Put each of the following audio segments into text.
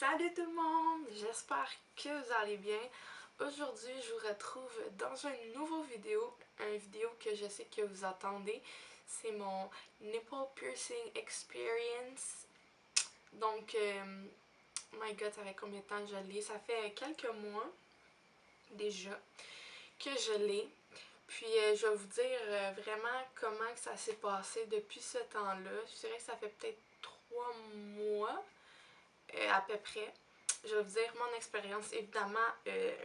Salut tout le monde! J'espère que vous allez bien. Aujourd'hui, je vous retrouve dans une nouvelle vidéo, une vidéo que je sais que vous attendez. C'est mon nipple piercing experience. Donc, my god, ça fait combien de temps que je l'ai? Ça fait quelques mois déjà que je l'ai. Puis, je vais vous dire vraiment comment que ça s'est passé depuis ce temps-là. Je dirais que ça fait peut-être 3 mois à peu près. Je vais vous dire mon expérience. Évidemment,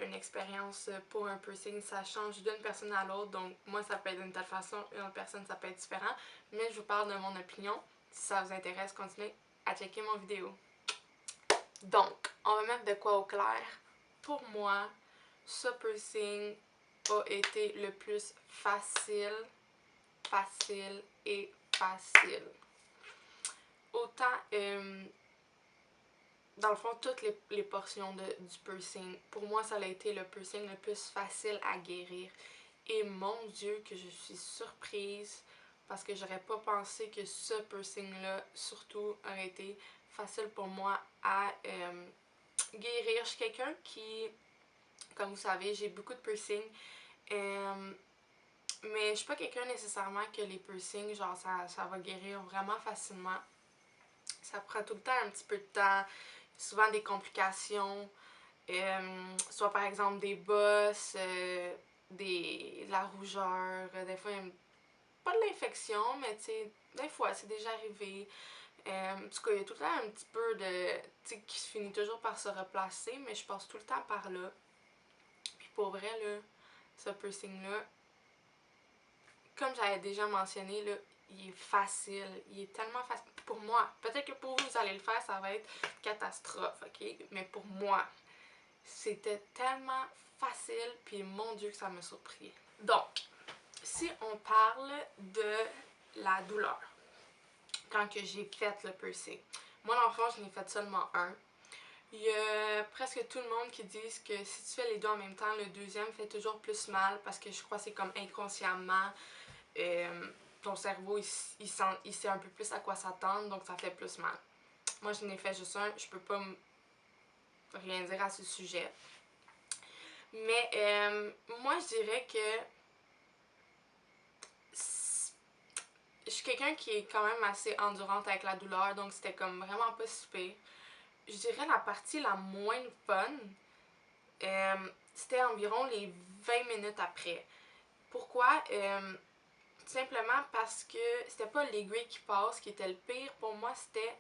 une expérience pour un piercing, ça change d'une personne à l'autre. Donc, moi, ça peut être d'une telle façon, une autre personne, ça peut être différent. Mais je vous parle de mon opinion. Si ça vous intéresse, continuez à checker mon vidéo. Donc, on va mettre de quoi au clair. Pour moi, ce piercing a été le plus facile et facile. Autant, dans le fond, toutes les portions du piercing, pour moi, ça a été le piercing le plus facile à guérir. Et mon Dieu, que je suis surprise parce que j'aurais pas pensé que ce piercing-là, surtout, aurait été facile pour moi à guérir. Je suis quelqu'un qui, comme vous savez, j'ai beaucoup de piercings. Mais je suis pas quelqu'un nécessairement que les piercings, genre, ça va guérir vraiment facilement. Ça prend tout le temps un petit peu de temps, souvent des complications, soit par exemple des bosses, de la rougeur, des fois pas de l'infection, mais tu sais, des fois c'est déjà arrivé. En tout cas, il y a tout le temps un petit peu de, tu sais, qui se finit toujours par se replacer, mais je passe tout le temps par là. Puis pour vrai, là, ce piercing-là, comme j'avais déjà mentionné, là, il est facile. Il est tellement facile. Pour moi, peut-être que pour vous, vous allez le faire, ça va être catastrophe, ok? Mais pour moi, c'était tellement facile, puis mon Dieu que ça m'a surpris. Donc, si on parle de la douleur, quand que j'ai fait le piercing, moi l'enfant, je n'ai fait seulement un. Il y a presque tout le monde qui disent que si tu fais les deux en même temps, le deuxième fait toujours plus mal parce que je crois que c'est comme inconsciemment, ton cerveau il sait un peu plus à quoi s'attendre, donc ça fait plus mal. Moi, je n'ai fait juste un, je peux pas rien dire à ce sujet. Mais moi, je dirais que je suis quelqu'un qui est quand même assez endurante avec la douleur, donc c'était comme vraiment pas super. Je dirais la partie la moins fun, c'était environ les 20 minutes après. Pourquoi? Tout simplement parce que c'était pas l'aiguille qui passe qui était le pire. Pour moi, c'était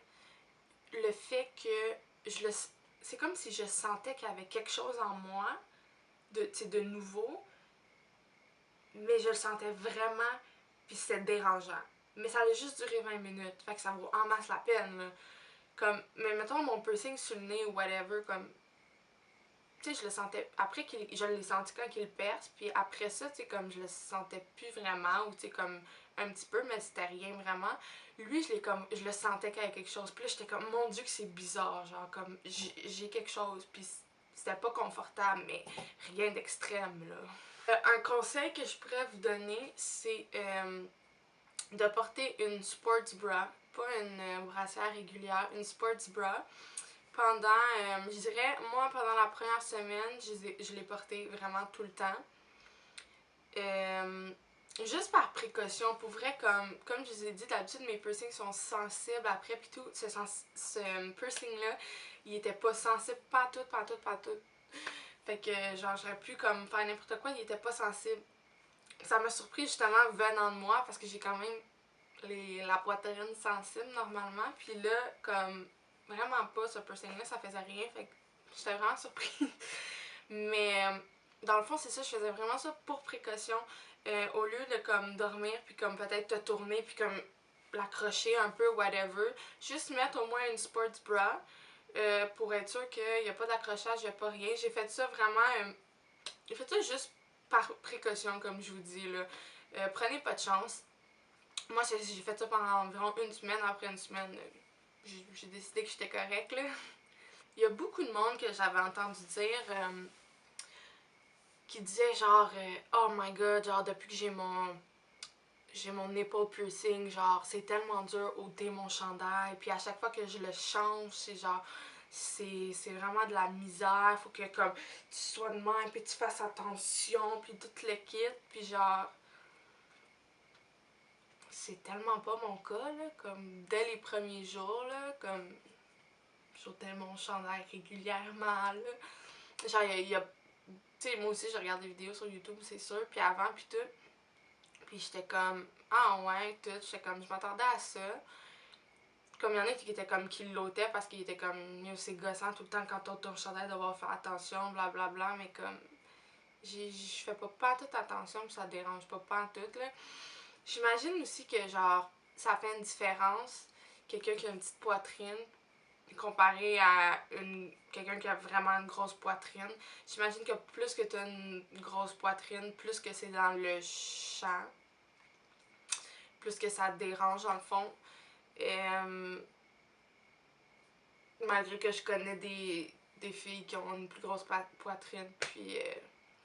le fait que c'est comme si je sentais qu'il y avait quelque chose en moi de nouveau, mais je le sentais vraiment, puis c'était dérangeant. Mais ça allait juste durer 20 minutes, fait que ça vaut en masse la peine, là. Comme, mais mettons mon piercing sur le nez ou whatever, comme, tu sais, je le sentais, après je l'ai senti quand il perce, puis après ça, tu sais, comme je le sentais plus vraiment, ou tu sais, comme un petit peu, mais c'était rien vraiment. Lui, je le sentais qu'il y avait quelque chose, puis là, j'étais comme, mon Dieu que c'est bizarre, genre, comme, j'ai quelque chose, puis c'était pas confortable, mais rien d'extrême, là. Un conseil que je pourrais vous donner, c'est de porter une sports bra, pas une brassière régulière, une sports bra. Pendant, je dirais, moi, pendant la première semaine, je l'ai porté vraiment tout le temps. Juste par précaution, pour vrai, comme je vous ai dit, d'habitude mes piercings sont sensibles après, puis tout, ce piercing-là, il était pas sensible, pas tout. Fait que, genre, j'aurais pu comme faire n'importe quoi, il était pas sensible. Ça m'a surpris justement venant de moi, parce que j'ai quand même la poitrine sensible normalement, puis là, comme, vraiment pas, ce piercing-là, ça faisait rien, fait que j'étais vraiment surprise. Mais dans le fond, c'est ça, je faisais vraiment ça pour précaution. Au lieu de comme dormir, puis comme peut-être te tourner, puis comme l'accrocher un peu, whatever, juste mettre au moins une sports bra pour être sûr qu'il n'y a pas d'accrochage, il n'y a pas rien. J'ai fait ça vraiment, j'ai fait ça juste par précaution, comme je vous dis, là. Prenez pas de chance. Moi, j'ai fait ça pendant environ une semaine. Après une semaine, j'ai décidé que j'étais correcte, là. Il y a beaucoup de monde que j'avais entendu dire qui disait genre oh my god, genre depuis que j'ai mon nipple piercing, genre c'est tellement dur ôter mon chandail, puis à chaque fois que je le change, c'est genre c'est vraiment de la misère. Faut que comme tu sois de même, puis tu fasses attention, puis tout le kit. Puis genre, c'est tellement pas mon cas, là. Comme dès les premiers jours, là, comme j'ôtais mon chandail régulièrement, là. Genre, tu sais, moi aussi, je regarde des vidéos sur YouTube, c'est sûr, puis avant, puis tout. Puis j'étais comme, ah ouais, tout. J'étais comme, je m'attendais à ça. Comme il y en a qui étaient comme, qui l'ôtaient parce qu'ils étaient comme, c'est gossant tout le temps quand t'ôtes ton chandail, devoir faire attention, blablabla, mais comme, je fais pas toute attention, puis ça dérange pas tout, là. J'imagine aussi que, genre, ça fait une différence, quelqu'un qui a une petite poitrine, comparé à quelqu'un qui a vraiment une grosse poitrine. J'imagine que plus que tu as une grosse poitrine, plus que c'est dans le champ, plus que ça te dérange dans le fond. Malgré que je connais des filles qui ont une plus grosse poitrine, puis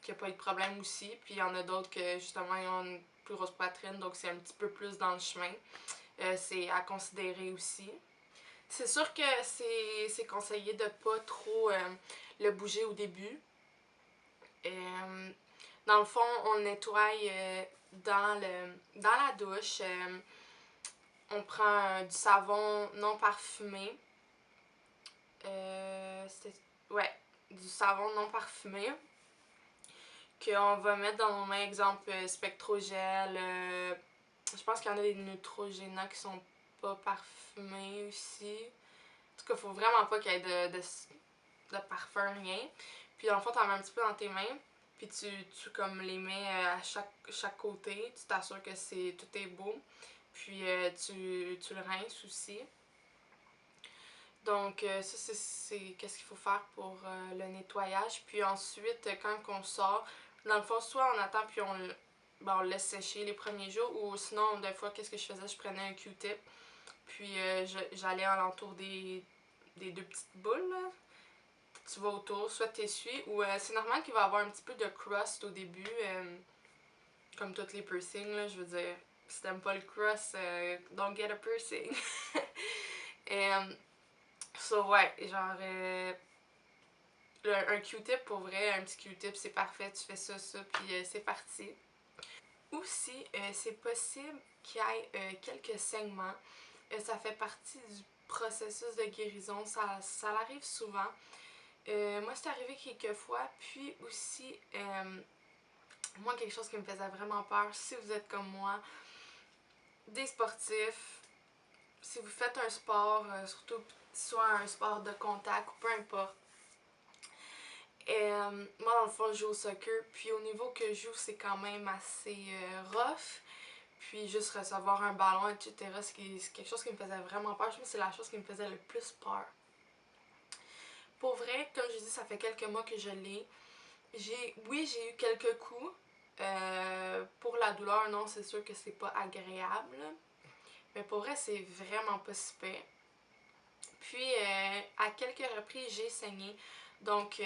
qui n'ont pas eu de problème aussi. Puis il y en a d'autres que justement ils ont une plus grosse poitrine, donc c'est un petit peu plus dans le chemin. C'est à considérer aussi. C'est sûr que c'est conseillé de pas trop le bouger au début. Dans le fond, on le nettoie dans la douche. On prend du savon non parfumé. Ouais, du savon non parfumé. Qu'on va mettre dans nos mains, exemple Spectrogel. Je pense qu'il y en a des Neutrogena qui sont pas parfumés aussi. En tout cas, faut vraiment pas qu'il y ait de parfum, rien. Puis dans le fond, t'en mets un petit peu dans tes mains. Puis tu comme les mets à chaque côté. Tu t'assures que tout est beau. Puis tu le rinces aussi. Donc ça, c'est qu'est-ce qu'il faut faire pour le nettoyage. Puis ensuite, quand on sort, dans le fond, soit on attend puis on le laisse sécher les premiers jours. Ou sinon, des fois, qu'est-ce que je faisais? Je prenais un Q-tip. Puis j'allais alentour des deux petites boules, là. Tu vas autour, soit t'essuies, ou c'est normal qu'il va y avoir un petit peu de crust au début, comme toutes les piercings, là, je veux dire, si t'aimes pas le crust, don't get a piercing. So ouais, genre, un Q-tip pour vrai, un petit Q-tip c'est parfait, tu fais ça, puis c'est parti. Aussi, c'est possible qu'il y ait quelques saignements, ça fait partie du processus de guérison, ça arrive souvent. Moi, c'est arrivé quelques fois. Puis aussi, moi, quelque chose qui me faisait vraiment peur, si vous êtes comme moi, des sportifs, si vous faites un sport, surtout soit un sport de contact ou peu importe. Moi, dans le fond, je joue au soccer. Puis au niveau que je joue, c'est quand même assez rough. Puis juste recevoir un ballon, etc., c'est quelque chose qui me faisait vraiment peur. Je pense que c'est la chose qui me faisait le plus peur. Pour vrai, comme je dis, ça fait quelques mois que je l'ai. Oui, j'ai eu quelques coups. Pour la douleur, non, c'est sûr que c'est pas agréable. Mais pour vrai, c'est vraiment pas si pire. Puis, à quelques reprises, j'ai saigné. Donc,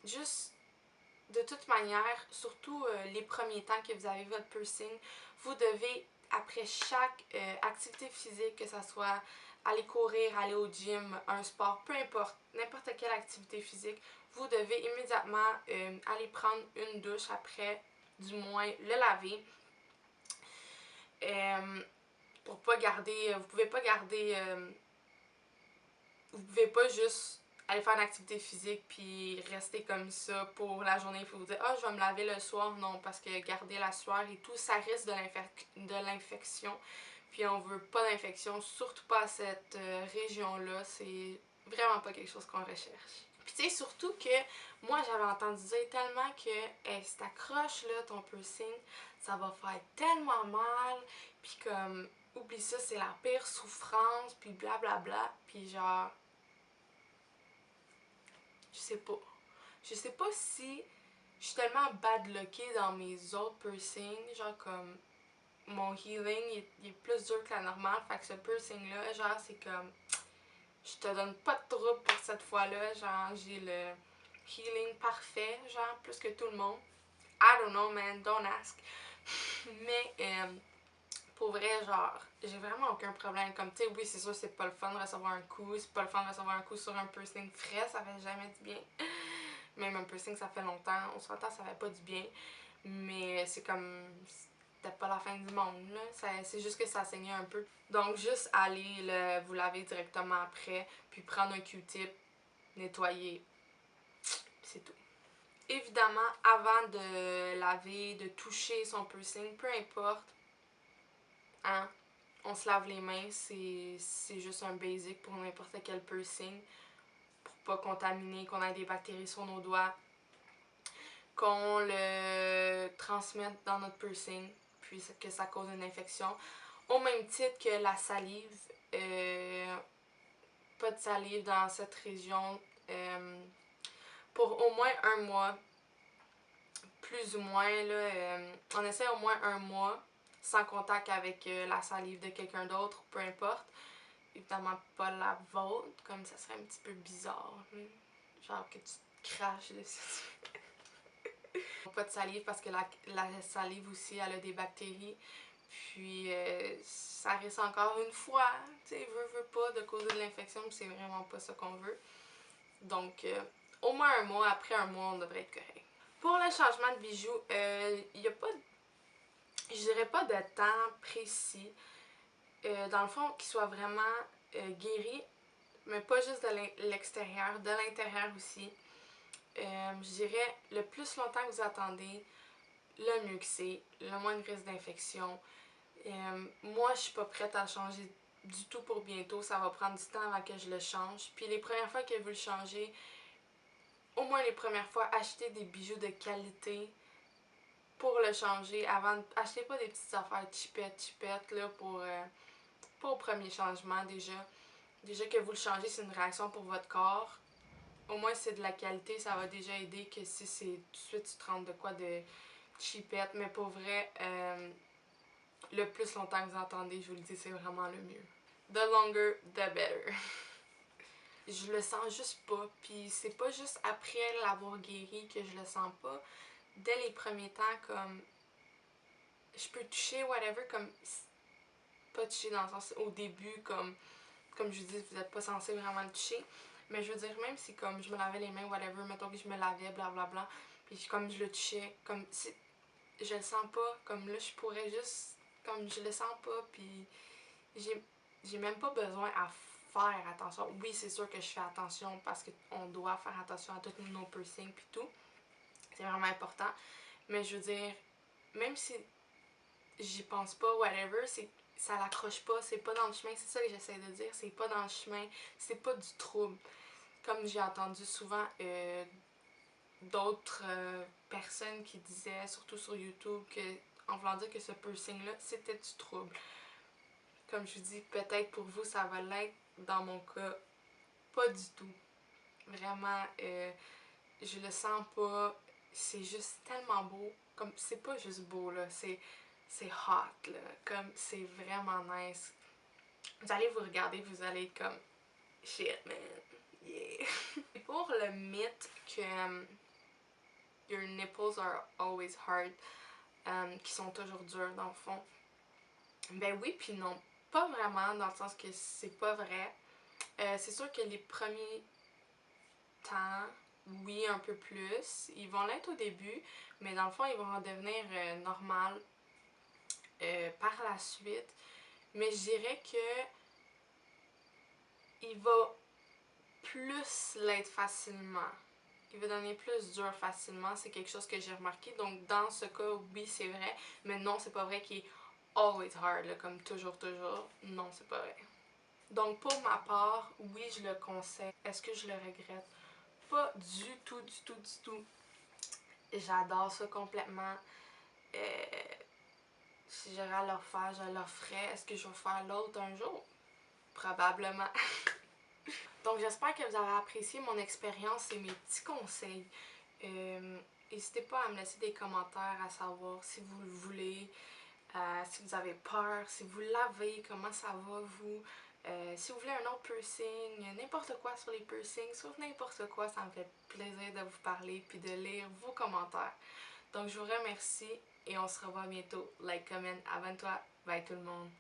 juste de toute manière, surtout les premiers temps que vous avez votre piercing, vous devez, après chaque activité physique, que ce soit aller courir, aller au gym, un sport, peu importe, n'importe quelle activité physique, vous devez immédiatement aller prendre une douche après, du moins le laver. Pour pas garder, vous pouvez pas juste aller faire une activité physique puis rester comme ça pour la journée. Il faut vous dire, ah, je vais me laver le soir. Non, parce que garder la sueur et tout, ça risque de l'infection. Puis on veut pas d'infection, surtout pas à cette région-là. C'est vraiment pas quelque chose qu'on recherche. Puis tu sais, surtout que moi, j'avais entendu dire tellement que hey, si t'accroches là, ton piercing, ça va faire tellement mal. Puis comme, oublie ça, c'est la pire souffrance. Puis blablabla. Puis genre, je sais pas. Je sais pas si je suis tellement bad luckée dans mes autres piercings. Genre comme, mon healing il est plus dur que la normale. Fait que ce piercing-là, genre, c'est comme, je te donne pas de trouble pour cette fois-là. Genre, j'ai le healing parfait, genre, plus que tout le monde. I don't know, man, don't ask. Mais, Pour vrai, genre, j'ai vraiment aucun problème. Comme, tu sais, oui, c'est sûr, c'est pas le fun de recevoir un coup. C'est pas le fun de recevoir un coup sur un piercing frais, ça fait jamais du bien. Même un piercing, ça fait longtemps. On s'entend, ça fait pas du bien. Mais c'est comme, c'était pas la fin du monde, là. C'est juste que ça saignait un peu. Donc, juste aller vous laver directement après, puis prendre un Q-tip, nettoyer, c'est tout. Évidemment, avant de laver, de toucher son piercing, peu importe, hein, on se lave les mains, c'est juste un basic pour n'importe quel piercing, pour pas contaminer, qu'on ait des bactéries sur nos doigts, qu'on le transmette dans notre piercing, puis que ça cause une infection. Au même titre que la salive, pas de salive dans cette région pour au moins un mois, plus ou moins, là, on essaie au moins un mois sans contact avec la salive de quelqu'un d'autre, peu importe. Évidemment pas la vôtre, comme ça serait un petit peu bizarre. Genre que tu te craches dessus. Pas de salive parce que la salive aussi, elle a des bactéries. Puis ça risque encore une fois, tu sais, veut pas de causer de l'infection, c'est vraiment pas ça qu'on veut. Donc, au moins un mois, après un mois, on devrait être correct. Pour le changement de bijoux, il n'y a pas, je dirais pas de temps précis. Dans le fond, qu'il soit vraiment guéri, mais pas juste de l'extérieur, de l'intérieur aussi. Je dirais, le plus longtemps que vous attendez, le mieux que c'est, le moins de risque d'infection. Moi, je suis pas prête à le changer du tout pour bientôt. Ça va prendre du temps avant que je le change. Puis les premières fois que vous le changez, au moins les premières fois, achetez des bijoux de qualité pour le changer. Achetez pas des petites affaires chipettes là pour le premier changement déjà. Déjà que vous le changez, c'est une réaction pour votre corps. Au moins, c'est de la qualité, ça va déjà aider que si c'est tout de suite tu te rends de quoi de cheapette. Mais pour vrai, le plus longtemps que vous entendez, je vous le dis, c'est vraiment le mieux. The longer, the better. Je le sens juste pas. Puis c'est pas juste après l'avoir guéri que je le sens pas. Dès les premiers temps, comme je peux toucher, whatever, comme pas toucher dans le sens au début, comme je vous dis, vous n'êtes pas censé vraiment le toucher. Mais je veux dire, même si comme je me lavais les mains, whatever, mettons que je me lavais, blablabla, puis comme je le touchais, comme si je le sens pas, comme là je pourrais juste, comme je le sens pas, puis j'ai même pas besoin à faire attention. Oui, c'est sûr que je fais attention parce qu'on doit faire attention à tous nos piercings puis tout. C'est vraiment important. Mais je veux dire, même si j'y pense pas, whatever, ça l'accroche pas, c'est pas dans le chemin, c'est ça que j'essaie de dire, c'est pas dans le chemin, c'est pas du trouble. Comme j'ai entendu souvent d'autres personnes qui disaient, surtout sur YouTube, en voulant dire que ce piercing-là, c'était du trouble. Comme je vous dis, peut-être pour vous, ça va l'être. Dans mon cas, pas du tout. Vraiment, je le sens pas. C'est juste tellement beau. Comme, c'est pas juste beau, là. C'est hot, là. Comme, c'est vraiment nice. Vous allez vous regarder, vous allez être comme shit, man. Yeah. Et pour le mythe que your nipples are always hard, qui sont toujours durs dans le fond, ben oui, puis non. Pas vraiment, dans le sens que c'est pas vrai. C'est sûr que les premiers temps, oui, un peu plus. Ils vont l'être au début, mais dans le fond, ils vont en devenir normal par la suite. Mais je dirais que il va plus l'être facilement. Il va devenir plus dur facilement. C'est quelque chose que j'ai remarqué. Donc, dans ce cas, oui, c'est vrai. Mais non, c'est pas vrai qu'il est always hard, là, comme toujours, toujours. Non, c'est pas vrai. Donc, pour ma part, oui, je le conseille. Est-ce que je le regrette? Pas du tout, du tout, du tout. J'adore ça complètement. Euh, si j'aurais à le refaire, je le referais. Est-ce que je vais faire l'autre un jour? Probablement. Donc, j'espère que vous avez apprécié mon expérience et mes petits conseils. N'hésitez pas à me laisser des commentaires à savoir si vous le voulez, si vous avez peur, si vous l'avez, comment ça va vous. Si vous voulez un autre piercing, n'importe quoi sur les piercings, sauf n'importe quoi, ça me fait plaisir de vous parler puis de lire vos commentaires. Donc je vous remercie et on se revoit bientôt. Like, comment, abonne-toi. Bye tout le monde.